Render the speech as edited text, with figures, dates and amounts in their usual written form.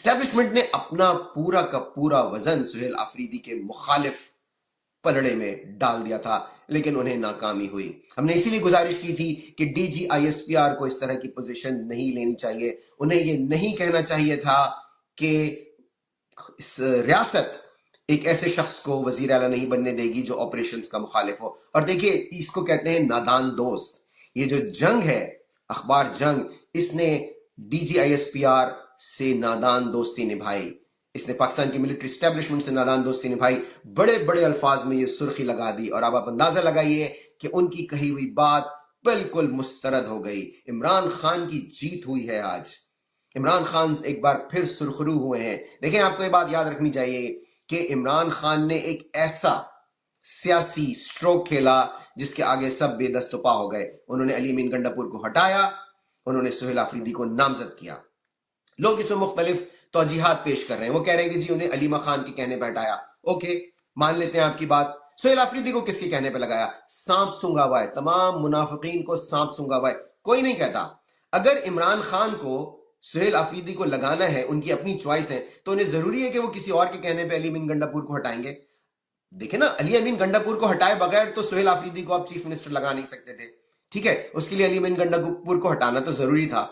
Establishment نے اپنا پورا کا پورا وزن سہیل آفریدی کے مخالف پلڑے میں ڈال دیا تھا، لیکن انہیں ناکامی ہوئی۔ ہم نے اسی لیے گزارش کی تھی کہ D G I S P R کو اس طرح کی پوزیشن نہیں لینی چاہیے، انہیں یہ نہیں کہنا چاہیے تھا کہ ریاست ایک ایسے شخص کو وزیر اعلیٰ نہیں بننے دے گی جو آپریشنز کا مخالف ہو۔ اور دیکھیے اس کو کہتے ہیں نادان دوست۔ یہ جو جنگ ہے، اخبار جنگ، اس نے D G I S P R سے نادان دوستی نبھائی، اس نے پاکستان کی ملٹری اسٹیبلشمنٹ سے نادان دوستی نبھائی، بڑے بڑے الفاظ میں یہ سرخی لگا دی، اور اب آپ اندازہ لگائیے کہ ان کی کہی ہوئی بات بالکل مسترد ہو گئی۔ عمران خان کی جیت ہوئی ہے آج، عمران خان ایک بار پھر سرخرو ہوئے ہیں۔ دیکھیں آپ کو یہ بات یاد رکھنی چاہیے کہ عمران خان نے ایک ایسا سیاسی سٹروک کھیلا جس کے آگے سب بے دست و پا ہو گئے۔ انہوں نے علی امین گنڈاپور کو ہٹایا، انہوں نے سہیل آفریدی کو نامزد کیا۔ لوگ اس میں مختلف توجیحات پیش کر رہے ہیں، وہ کہہ رہے ہیں کہ جی انہیں علیمہ خان کے کہنے پہ ہٹایا۔ اوکے، مان لیتے ہیں آپ کی بات۔ سہیل آفریدی کو کس کے کہنے پہ لگایا؟ سانپ سونگا ہوا ہے، تمام منافقین کو سانپ سونگا ہوا ہے، کوئی نہیں کہتا۔ اگر عمران خان کو سہیل آفریدی کو لگانا ہے، ان کی اپنی چوائس ہے، تو انہیں ضروری ہے کہ وہ کسی اور کے کہنے پہ علی امین گنڈاپور کو ہٹائیں گے؟ دیکھیں نا، علی امین گنڈاپور کو ہٹائے بغیر تو سہیل آفریدی کو آپ چیف منسٹر لگا نہیں سکتے تھے، ٹھیک ہے؟ اس کے لیے علی امین گنڈاپور کو ہٹانا تو ضروری تھا۔